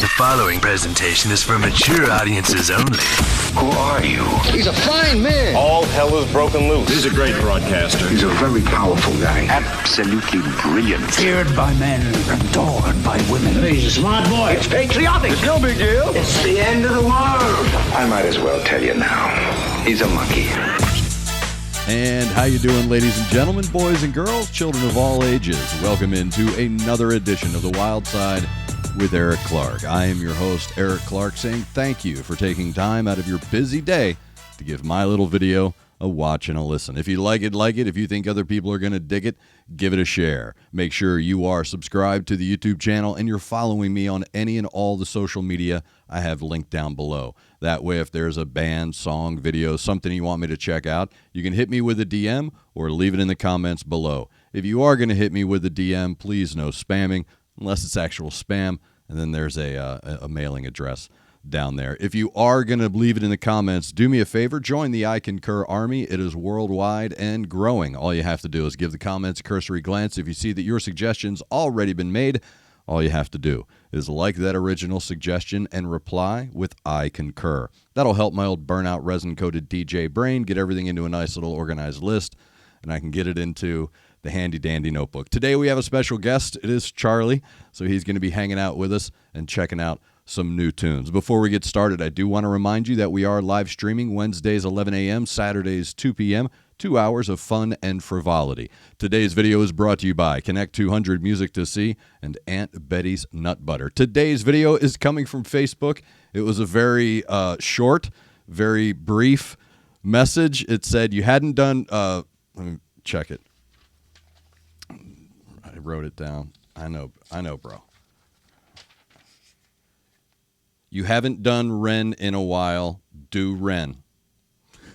The following presentation is for mature audiences only. Who are you? He's a fine man. All hell is broken loose. He's a great broadcaster. He's a very powerful guy. Absolutely brilliant. Feared by men, adored by women. He's a smart boy. It's patriotic. It's no big deal. It's the end of the world. I might as well tell you now. He's a monkey. And how you doing, ladies and gentlemen, boys and girls, children of all ages? Welcome into another edition of The Wyldeside with Eric Clark. I am your host, Eric Clark, saying thank you for taking time out of your busy day to give my little video a watch and a listen. If you like it, like it. If you think other people are going to dig it, give it a share. Make sure you are subscribed to the YouTube channel and you're following me on any and all the social media I have linked down below. That way, if there's a band, song, video, something you want me to check out, you can hit me with a DM or leave it in the comments below. If you are going to hit me with a DM, please no spamming, unless it's actual spam, and then there's a mailing address down there. If you are going to leave it in the comments, do me a favor, join the I Concur Army. It is worldwide and growing. All you have to do is give the comments a cursory glance. If you see that your suggestion's already been made, all you have to do is like that original suggestion and reply with I Concur. That'll help my old burnout resin-coated DJ brain get everything into a nice little organized list, and I can get it into the handy-dandy notebook. Today we have a special guest. It is Charlie, so he's going to be hanging out with us and checking out some new tunes. Before we get started, I do want to remind you that we are live streaming Wednesdays 11 a.m., Saturdays 2 p.m., 2 hours of fun and frivolity. Today's video is brought to you by Connect 200 Music to See and Aunt Betty's Nut Butter. Today's video is coming from Facebook. It was a very short, very brief message. It said you hadn't done, let me check it. I wrote it down. I know, bro. You haven't done REN in a while. Do REN.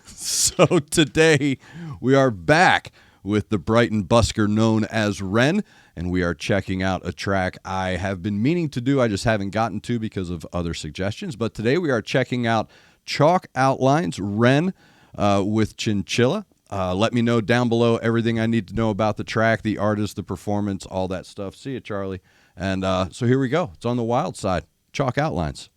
So today we are back with the Brighton busker known as REN, and we are checking out a track I have been meaning to do. I just haven't gotten to because of other suggestions. But today we are checking out Chalk Outlines, REN, with Chinchilla. Let me know down below everything I need to know about the track, the artist, the performance, all that stuff. See you, Charlie. And so here we go. It's on the Wyldeside. Chalk Outlines.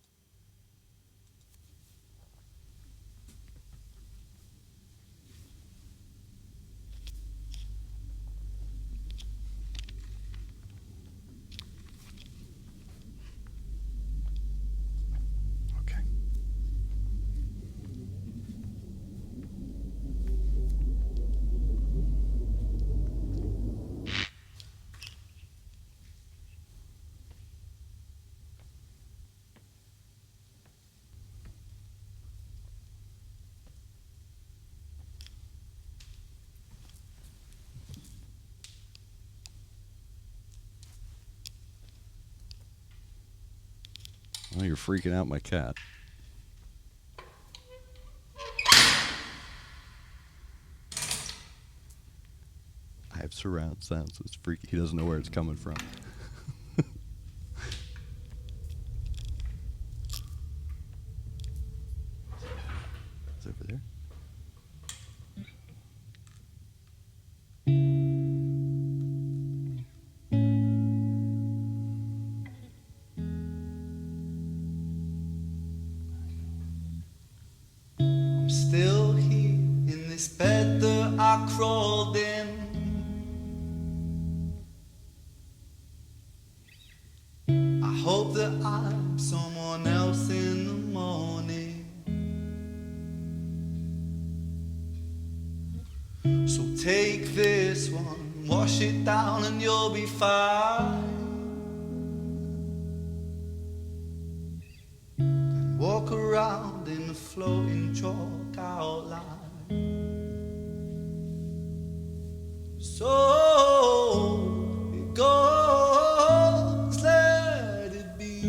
Oh, you're freaking out my cat. I have surround sound, so it's freaky. He doesn't know where it's coming from. It's over there. Still here in this bed that I crawled in. I hope that I'm someone else in the morning. So take this one, wash it down and you'll be fine. Then walk around in the floating chalk outline. So it goes, let it be.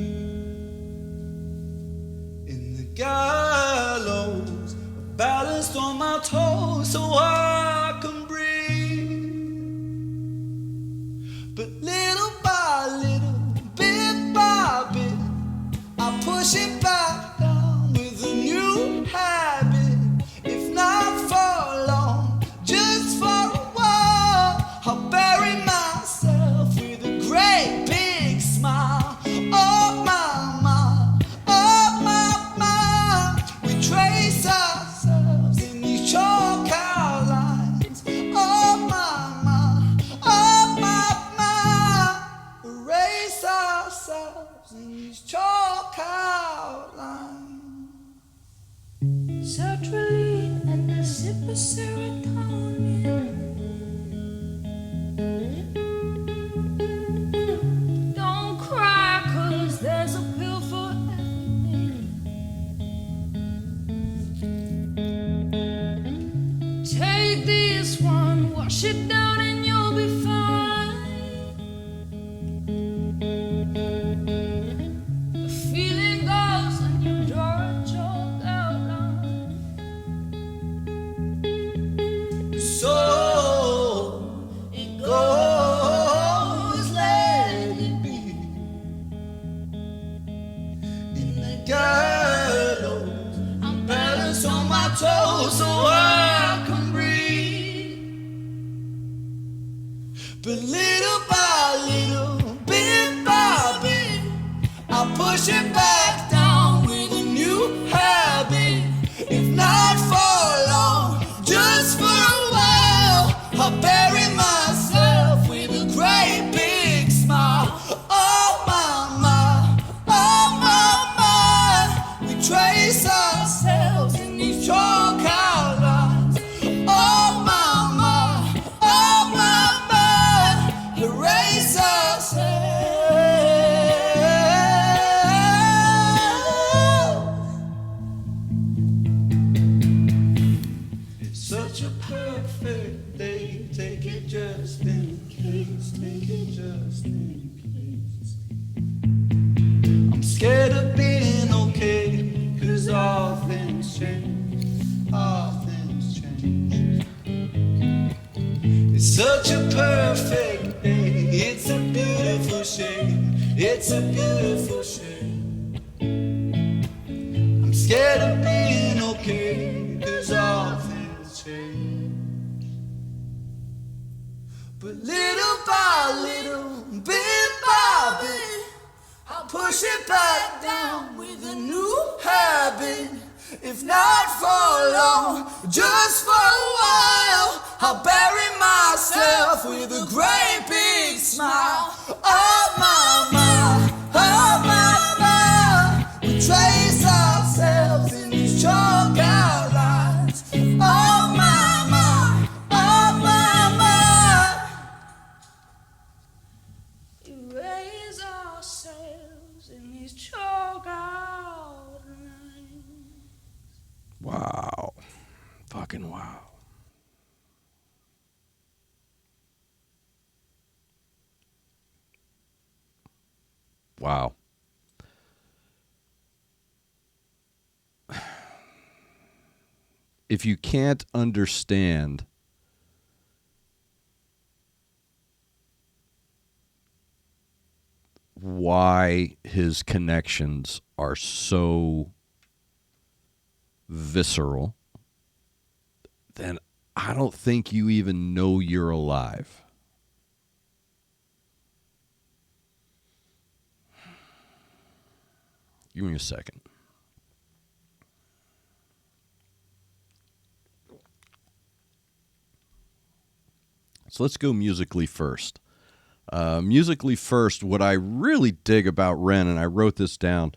In the gallows, balanced on my toes so I can breathe. But little by little, bit by bit, I push it back down with a new habit. If not for long, just for a while, I'll bury myself with a great big smile on my mind. in these chalk outlines. Sertraline and the sip of serotonin. Don't cry, 'cause there's a pill for everything. Take this one, wash it down and you'll be fine. The feeling goes and you draw a chalk outline. So it goes, let it be. In the gallows, I'm balanced on my toes so I can breathe. But little by little, bit by bit, I push it back down with a new habit. If not for long, just for a while, I bury myself with a great big smile. Oh my, oh my, we trace ourselves in these chalk outlines. Oh my, erase ourselves. It's such a perfect day. Take it just in case. Take it just in case. I'm scared of being okay, 'cause all things change. All things change. It's such a perfect day. It's a beautiful shame. It's a beautiful shame. I'm scared of being okay, 'cause all things change. But little by little, bit by bit, I'll push it back down with a new habit. If not for long, just for a while, I'll bury myself with a great big smile. Oh my, we trace ourselves in these chalk outlines. Oh my, erase ourselves in these chalk outlines. Wow. Fucking wow. Wow. If you can't understand why his connections are so visceral, then I don't think you even know you're alive. Give me a second. So let's go musically first. Musically first, what I really dig about REN, and I wrote this down,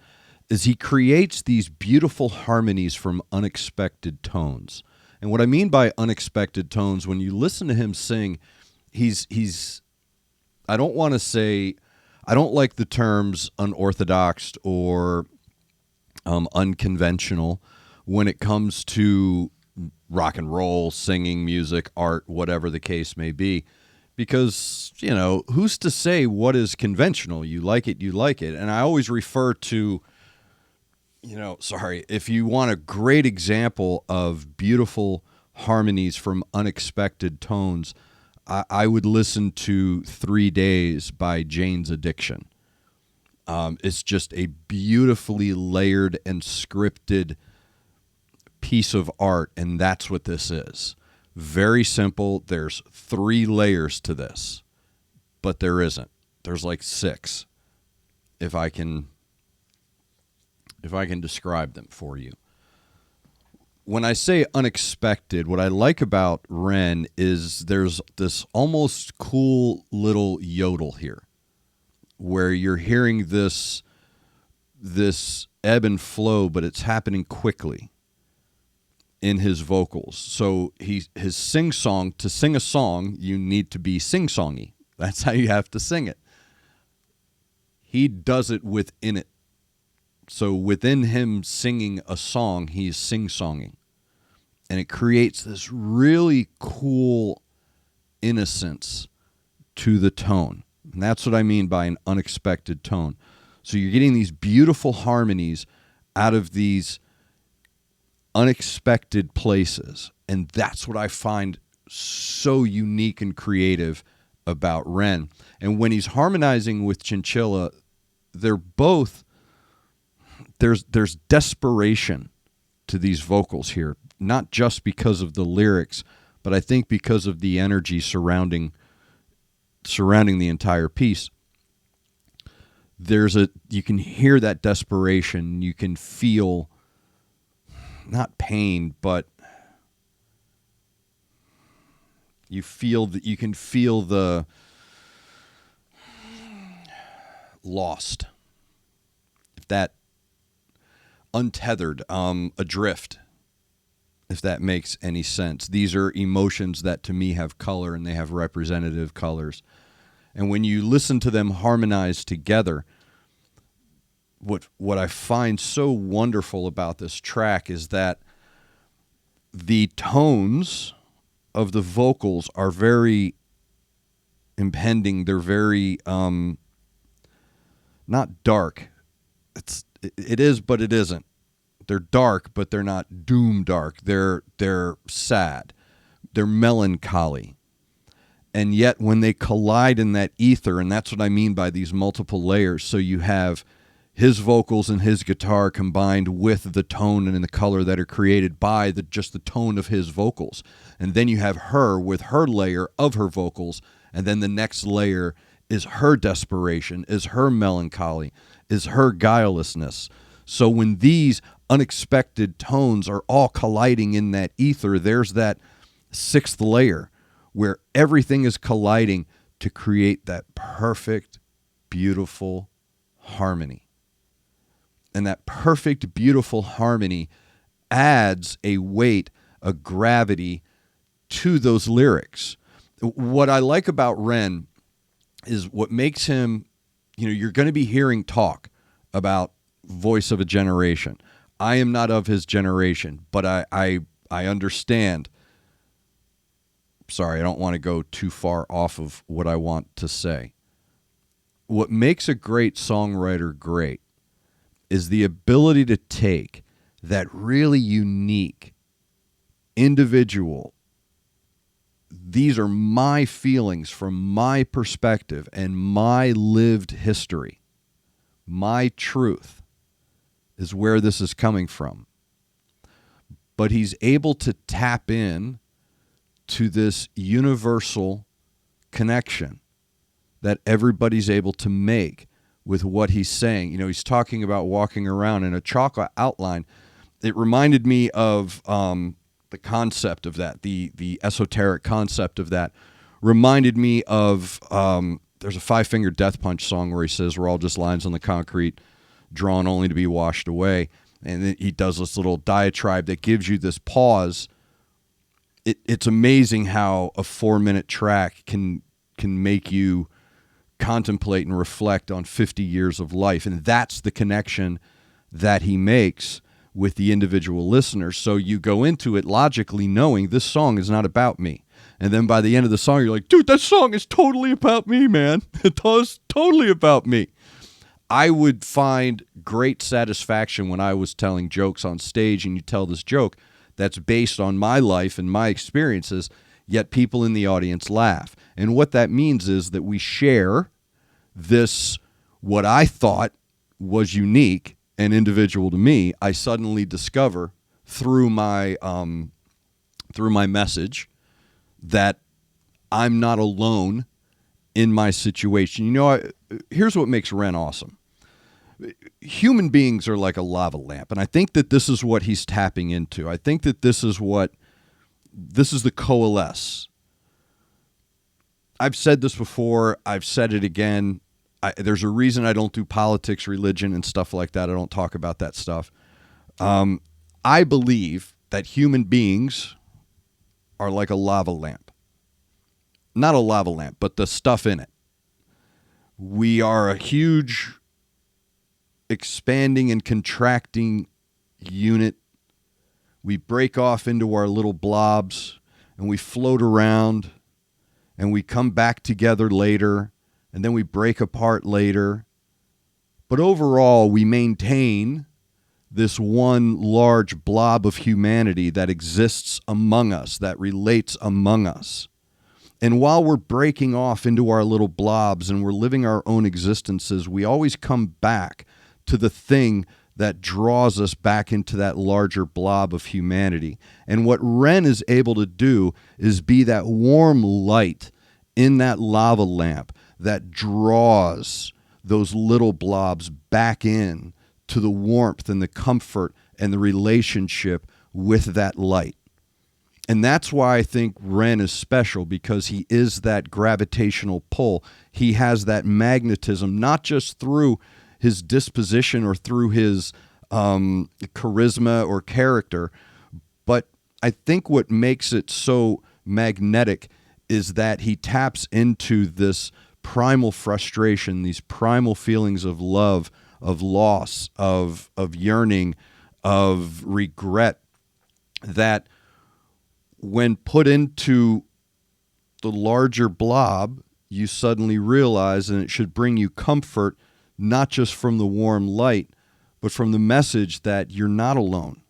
is he creates these beautiful harmonies from unexpected tones. And what I mean by unexpected tones, when you listen to him sing, he's I don't want to say, I don't like the terms unorthodox or unconventional when it comes to rock and roll, singing, music, art, whatever the case may be. Because, you know, who's to say what is conventional? You like it, you like it. And I always refer to, if you want a great example of beautiful harmonies from unexpected tones, I would listen to 3 Days by Jane's Addiction. It's just a beautifully layered and scripted piece of art, and that's what this is. Very simple. There's 3 layers to this, but there isn't. There's like 6, if I can describe them for you. When I say unexpected, what I like about REN is there's this almost cool little yodel here, where you're hearing this this ebb and flow, but it's happening quickly in his vocals. So his sing-song, to sing a song, you need to be sing-songy. That's how you have to sing it. He does it within it. So within him singing a song, he's sing-songing. And it creates this really cool innocence to the tone. And that's what I mean by an unexpected tone. So you're getting these beautiful harmonies out of these unexpected places. And that's what I find so unique and creative about REN. And when he's harmonizing with Chinchilla, they're both, there's desperation to these vocals here, not just because of the lyrics, but I think because of the energy surrounding the entire piece. You can hear that desperation. You can feel not pain, but you can feel the lost, if that untethered, adrift, if that makes any sense. These are emotions that to me have color, and they have representative colors. And when you listen to them harmonize together, what I find so wonderful about this track is that the tones of the vocals are very impending. They're very not dark. It is, but it isn't. They're dark, but they're not doom dark. They're sad. They're melancholy. And yet when they collide in that ether, and that's what I mean by these multiple layers, so you have his vocals and his guitar combined with the tone and the color that are created by just the tone of his vocals. And then you have her with her layer of her vocals, and then the next layer is her desperation, is her melancholy, is her guilelessness. So when these unexpected tones are all colliding in that ether, there's that sixth layer where everything is colliding to create that perfect, beautiful harmony. And that perfect, beautiful harmony adds a weight, a gravity to those lyrics. What I like about REN is what makes him, you're going to be hearing talk about voice of a generation. I am not of his generation, but I understand. Sorry, I don't want to go too far off of what I want to say. What makes a great songwriter great is the ability to take that really unique, individual, these are my feelings from my perspective and my lived history. My truth is where this is coming from. But he's able to tap in to this universal connection that everybody's able to make with what he's saying. He's talking about walking around in a chalk outline. It reminded me of the concept of that, the esoteric concept of that. Reminded me of, there's a Five Finger Death Punch song where he says, we're all just lines on the concrete, drawn only to be washed away. And then he does this little diatribe that gives you this pause. It's amazing how a 4-minute track can make you contemplate and reflect on 50 years of life. And that's the connection that he makes with the individual listener. So you go into it logically knowing this song is not about me. And then by the end of the song, you're like, dude, that song is totally about me, man. It was totally about me. I would find great satisfaction when I was telling jokes on stage, and you tell this joke that's based on my life and my experiences, yet people in the audience laugh. And what that means is that we share this, what I thought was unique and individual to me, I suddenly discover through my message that I'm not alone in my situation. Here's what makes REN awesome. Human beings are like a lava lamp, and I think that this is what he's tapping into. I think that this is the coalesce. I've said this before, I've said it again. there's a reason I don't do politics, religion, and stuff like that. I don't talk about that stuff. I believe that human beings are like a lava lamp. Not a lava lamp, but the stuff in it. We are a huge expanding and contracting unit. We break off into our little blobs and we float around and we come back together later and then we break apart later. But overall, we maintain this one large blob of humanity that exists among us, that relates among us. And while we're breaking off into our little blobs and we're living our own existences, we always come back to the thing that draws us back into that larger blob of humanity. And what REN is able to do is be that warm light in that lava lamp that draws those little blobs back in to the warmth and the comfort and the relationship with that light. And that's why I think REN is special, because he is that gravitational pull. He has that magnetism, not just through his disposition or through his charisma or character, but I think what makes it so magnetic is that he taps into this primal frustration, these primal feelings of love, of loss, of yearning, of regret, that when put into the larger blob, you suddenly realize, and it should bring you comfort, not just from the warm light, but from the message that you're not alone.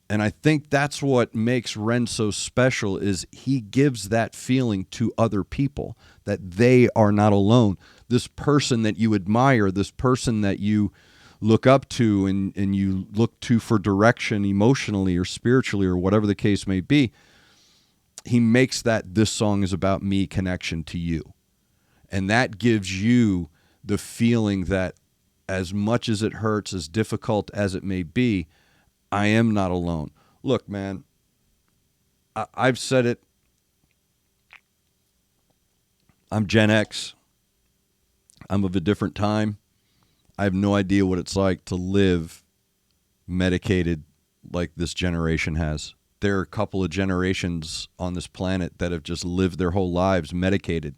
And I think that's what makes REN so special, is he gives that feeling to other people, that they are not alone. This person that you admire, this person that you look up to and you look to for direction emotionally or spiritually or whatever the case may be, he makes that this song is about me connection to you. And that gives you the feeling that as much as it hurts, as difficult as it may be, I am not alone. Look, man, I've said it. I'm Gen X. I'm of a different time. I have no idea what it's like to live medicated like this generation has. There are a couple of generations on this planet that have just lived their whole lives medicated.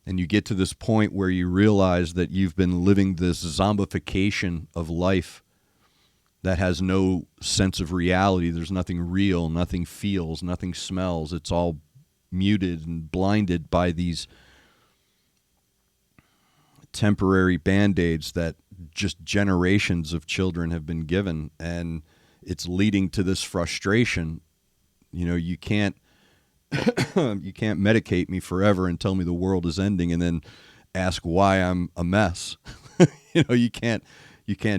And you get to this point where you realize that you've been living this zombification of life that has no sense of reality. There's nothing real, nothing feels, nothing smells. It's all muted and blinded by these temporary Band-Aids that just generations of children have been given, and it's leading to this frustration. You know, you can't medicate me forever and tell me the world is ending and then ask why I'm a mess. You can't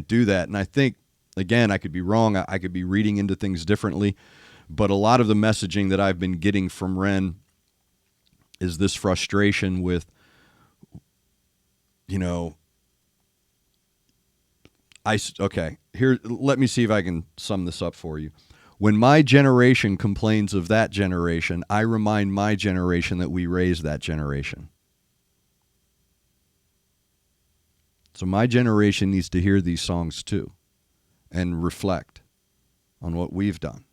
do that. And I think, again, I could be wrong. I could be reading into things differently, but a lot of the messaging that I've been getting from REN is this frustration with, here, let me see if I can sum this up for you. When my generation complains of that generation, I remind my generation that we raised that generation. So my generation needs to hear these songs too and reflect on what we've done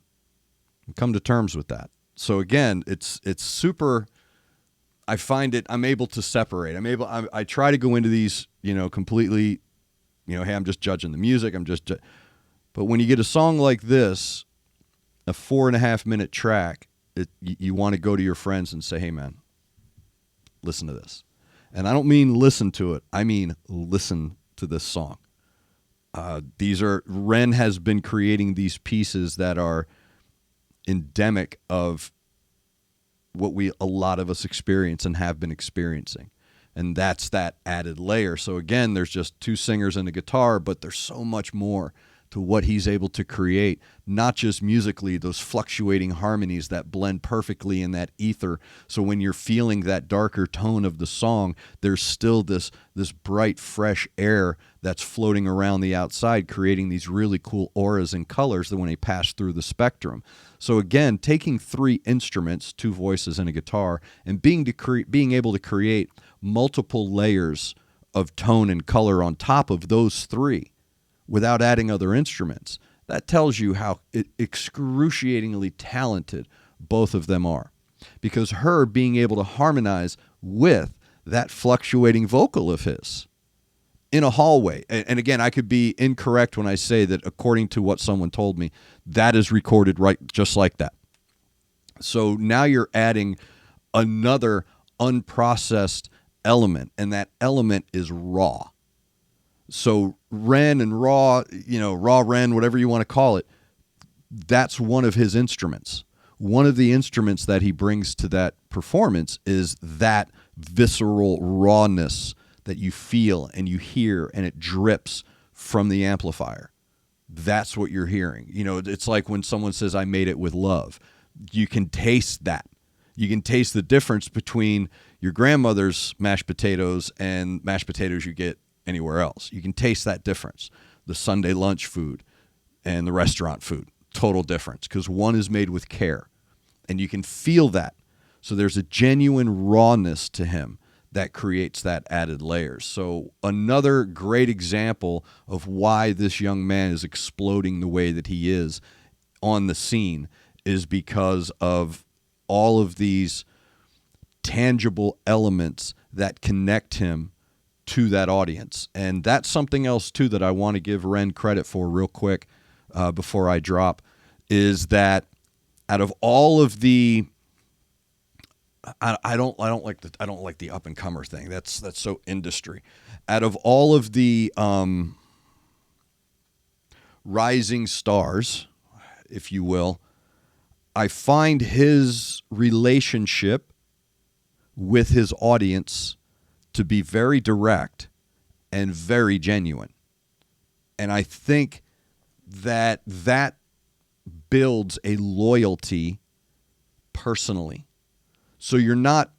and come to terms with that. So again, it's super. I find it, I'm able to separate. I try to go into these, completely, hey, I'm just judging the music. But when you get a song like this, a 4.5 minute track, you want to go to your friends and say, hey man, listen to this. And I don't mean listen to it. I mean, listen to this song. REN has been creating these pieces that are endemic of what a lot of us experience and have been experiencing. And that's that added layer. So again, there's just two singers and a guitar, but there's so much more to what he's able to create, not just musically, those fluctuating harmonies that blend perfectly in that ether. So when you're feeling that darker tone of the song, there's still this bright, fresh air that's floating around the outside, creating these really cool auras and colors that when they pass through the spectrum. So again, taking 3 instruments, 2 voices and a guitar, and being able to create multiple layers of tone and color on top of those 3 without adding other instruments, that tells you how excruciatingly talented both of them are. Because her being able to harmonize with that fluctuating vocal of his in a hallway, and again, I could be incorrect when I say that according to what someone told me, that is recorded right just like that. So now you're adding another unprocessed element, and that element is raw. So REN and raw REN, whatever you want to call it, that's one of his instruments. One of the instruments that he brings to that performance is that visceral rawness that you feel and you hear, and it drips from the amplifier. That's what you're hearing. It's like when someone says, I made it with love. You can taste that. You can taste the difference between your grandmother's mashed potatoes and mashed potatoes you get anywhere else. You can taste that difference. The Sunday lunch food and the restaurant food, total difference, because one is made with care, and you can feel that. So there's a genuine rawness to him that creates that added layers. So another great example of why this young man is exploding the way that he is on the scene is because of all of these tangible elements that connect him to that audience. And that's something else too that I want to give REN credit for real quick before I drop, is that out of all of the I don't like the up and comer thing. That's so industry. Out of all of the rising stars, if you will, I find his relationship with his audience to be very direct and very genuine. And I think that builds a loyalty personally. So you're not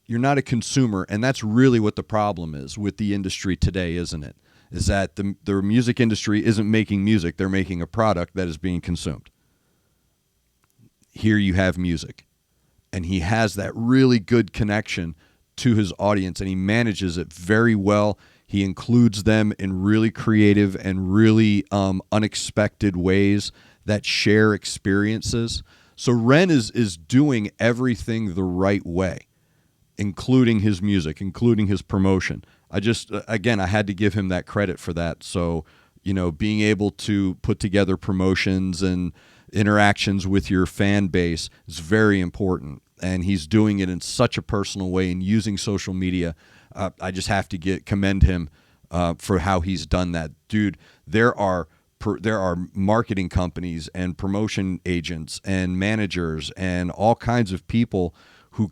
a consumer, and that's really what the problem is with the industry today, isn't it? Is that the music industry isn't making music, they're making a product that is being consumed. Here you have music, and he has that really good connection to his audience, and he manages it very well. He includes them in really creative and really unexpected ways that share experiences. So REN is doing everything the right way, including his music, including his promotion. I had to give him that credit for that. So, being able to put together promotions and interactions with your fan base is very important. And he's doing it in such a personal way and using social media. I just have to commend him for how he's done that. Dude, there are marketing companies and promotion agents and managers and all kinds of people who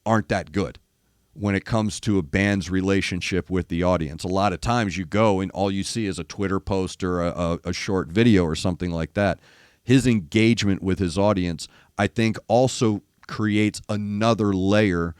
aren't that good when it comes to a band's relationship with the audience. A lot of times you go and all you see is a Twitter post or a short video or something like that. His engagement with his audience, I think, also creates another layer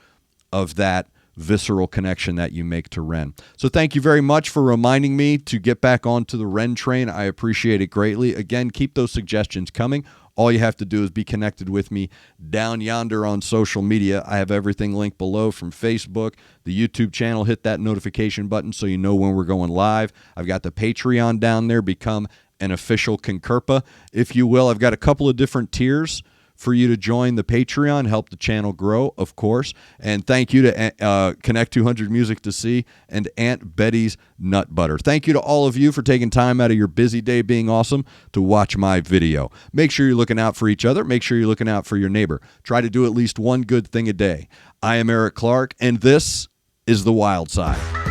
of that visceral connection that you make to REN. So thank you very much for reminding me to get back onto the REN train. I appreciate it greatly. Again, keep those suggestions coming. All you have to do is be connected with me down yonder on social media. I have everything linked below from Facebook, the YouTube channel. Hit that notification button so you know when we're going live. I've got the Patreon down there. Become an official CONCURPA, if you will. I've got a couple of different tiers for you to join the Patreon, help the channel grow, of course. And thank you to Connect 200 Music to See and Aunt Betty's Nut Butter. Thank you to all of you for taking time out of your busy day being awesome to watch my video. Make sure you're looking out for each other. Make sure you're looking out for your neighbor. Try to do at least one good thing a day. I am Eric Clark, and this is The Wyldeside.